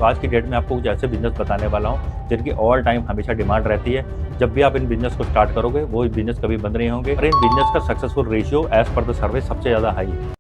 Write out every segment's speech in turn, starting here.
तो आज की डेट में आपको कुछ ऐसे बिजनेस बताने वाला हूँ जिनकी ऑल टाइम हमेशा डिमांड रहती है। जब भी आप इन बिजनेस को स्टार्ट करोगे वो बिजनेस कभी बंद नहीं होंगे और इन बिजनेस का successful ratio as per the survey सबसे ज़्यादा हाई है।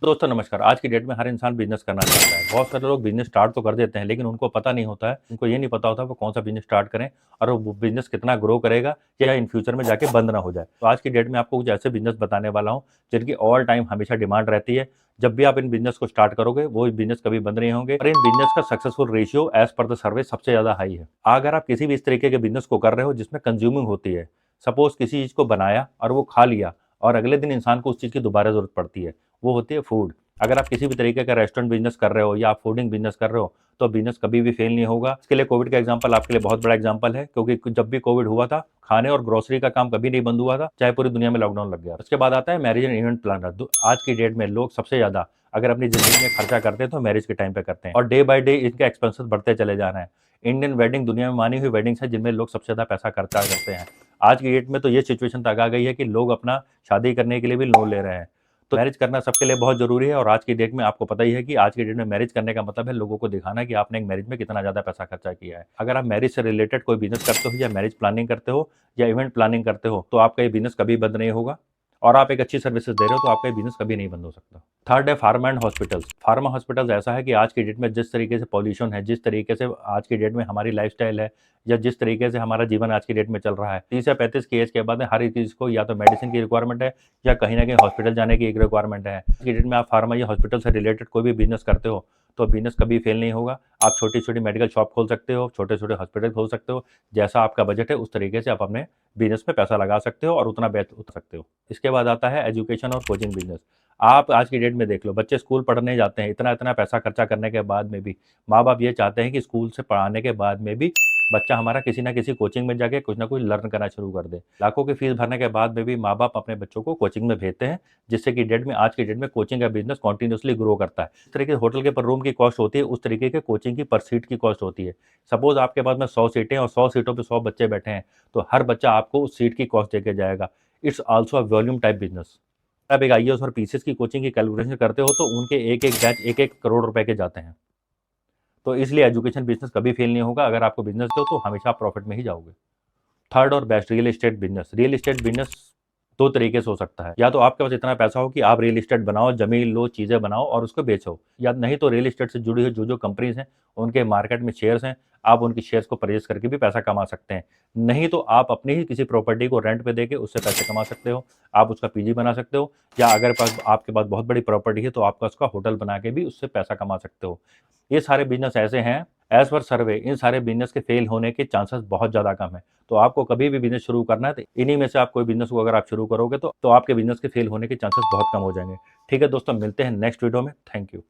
दोस्तों नमस्कार। आज की डेट में हर इंसान बिजनेस करना चाहता है। बहुत सारे लोग बिजनेस स्टार्ट तो कर देते हैं लेकिन उनको पता नहीं होता है, उनको ये नहीं पता होता वो कौन सा बिजनेस स्टार्ट करें और वो बिजनेस कितना ग्रो करेगा या इन फ्यूचर में जाके बंद ना हो जाए। तो आज की डेट में आपको कुछ ऐसे बिजनेस बताने वाला हूँ जिनकी ऑल टाइम हमेशा डिमांड रहती है। जब भी आप इन बिजनेस को स्टार्ट करोगे वो बिजनेस कभी बंद नहीं होंगे और इन बिजनेस का successful ratio as per the survey सबसे ज्यादा हाई है। अगर आप किसी भी इस तरीके के बिजनेस को कर रहे हो जिसमें कंज्यूमिंग होती है, सपोज किसी चीज को बनाया और वो खा लिया और अगले दिन इंसान को उस चीज की दोबारा जरूरत पड़ती है, वो होती है फूड। अगर आप किसी भी तरीके का रेस्टोरेंट बिजनेस कर रहे हो या आप फूडिंग बिजनेस कर रहे हो तो बिजनेस कभी भी फेल नहीं होगा। इसके लिए कोविड का एग्जांपल आपके लिए बहुत बड़ा एग्जांपल है, क्योंकि जब भी कोविड हुआ था खाने और ग्रोसरी का काम कभी नहीं बंद हुआ था, चाहे पूरी दुनिया में लॉकडाउन लग गया। उसके बाद आता है मैरिज एंड इवेंट प्लानर। आज की डेट में लोग सबसे ज्यादा अगर अपनी जिंदगी में खर्चा करते हैं तो मैरिज के टाइम पे करते हैं और डे बाय डे इनके एक्सपेंसेस बढ़ते चले जा रहे हैं। इंडियन वेडिंग दुनिया में मानी हुई वेडिंग्स है जिनमें लोग सबसे ज्यादा पैसा खर्चा करते हैं। आज की डेट में तो ये सिचुएशन तक आ गई है कि लोग अपना शादी करने के लिए भी लोन ले रहे हैं। तो मैरिज करना सबके लिए बहुत जरूरी है और आज की डेट में आपको पता ही है कि आज की डेट में मैरिज करने का मतलब है लोगों को दिखाना कि आपने एक मैरिज में कितना ज्यादा पैसा खर्चा किया है। अगर आप मैरिज से रिलेटेड कोई बिजनेस करते हो या मैरिज प्लानिंग करते हो या इवेंट प्लानिंग करते हो तो आपका ये बिजनेस कभी बंद नहीं होगा और आप एक अच्छी सर्विसेज दे रहे हो तो आपका बिजनेस कभी नहीं बंद हो सकता। थर्ड है pharma and hospitals. Pharma hospitals ऐसा है कि आज की डेट में जिस तरीके से पॉल्यूशन है, जिस तरीके से आज की डेट में हमारी लाइफस्टाइल है या जिस तरीके से हमारा जीवन आज की डेट में चल रहा है, 30 या 35 की एज के बाद हर एक चीज को या तो मेडिसिन की रिक्वायरमेंट है या कहीं ना कहीं हॉस्पिटल जाने की एक रिक्वायरमेंट है। आज की डेट में आप फार्मा या हॉस्पिटल से रिलेटेड कोई भी बिजनेस करते हो तो बिजनेस कभी फेल नहीं होगा। आप छोटी छोटी मेडिकल शॉप खोल सकते हो, छोटे छोटे हॉस्पिटल खोल सकते हो, जैसा आपका बजट है उस तरीके से आप अपने बिजनेस में पैसा लगा सकते हो और उतना बेहतर उतर सकते हो। इसके बाद आता है एजुकेशन और कोचिंग बिजनेस। आप आज की डेट में देख लो, बच्चे स्कूल पढ़ने जाते हैं, इतना इतना पैसा खर्चा करने के बाद में भी माँ बाप ये चाहते हैं कि स्कूल से पढ़ाने के बाद में भी बच्चा हमारा किसी ना किसी कोचिंग में जाके कुछ ना कुछ लर्न करना शुरू कर दे। लाखों की फीस भरने के बाद में भी माँ बाप अपने बच्चों को कोचिंग में भेजते हैं, जिससे कि डेट में आज की डेट में कोचिंग का बिजनेस कॉन्टिन्यूसली ग्रो करता है। इस तरीके होटल के पर रूम की कॉस्ट होती है, उस तरीके के कोचिंग की पर सीट की कॉस्ट होती है। सपोज आपके पास में 100 सीटें और 100 सीटों पर 100 बच्चे बैठे हैं तो हर बच्चा आपको उस सीट की कॉस्ट देके जाएगा। It's also a volume type business. आप एक आईएएस और पीसीएस की कोचिंग की कैलकुलेशन करते हो तो उनके एक एक बैच एक एक करोड़ रुपए के जाते हैं। तो इसलिए एजुकेशन बिजनेस कभी फेल नहीं होगा। अगर आपको बिजनेस दो तो हमेशा आप प्रॉफिट में ही जाओगे। थर्ड और best, real estate business. Real estate business दो तरीके से हो सकता है, या तो आपके पास इतना पैसा हो कि आप रियल एस्टेट बनाओ, जमीन लो, चीजें बनाओ और उसको बेचो, या नहीं तो रियल एस्टेट से जुड़ी हुई जो जो कंपनीज हैं उनके मार्केट में शेयर्स हैं, आप उनकी शेयर्स को परचेज करके भी पैसा कमा सकते हैं। नहीं तो आप अपनी ही किसी प्रॉपर्टी को रेंट पे देके उससे पैसे कमा सकते हो, आप उसका पीजी बना सकते हो, या अगर पास आपके पास बहुत बड़ी प्रॉपर्टी है तो आपका उसका होटल बना के भी उससे पैसा कमा सकते हो। ये सारे बिजनेस ऐसे हैं, एज पर सर्वे इन सारे बिजनेस के फेल होने के चांसेस बहुत ज़्यादा कम है। तो आपको कभी भी बिजनेस शुरू करना है तो इन्हीं में से आप कोई बिजनेस को अगर आप शुरू करोगे तो आपके बिजनेस के फेल होने के चांसेस बहुत कम हो जाएंगे। ठीक है दोस्तों, मिलते हैं नेक्स्ट वीडियो में। Thank you.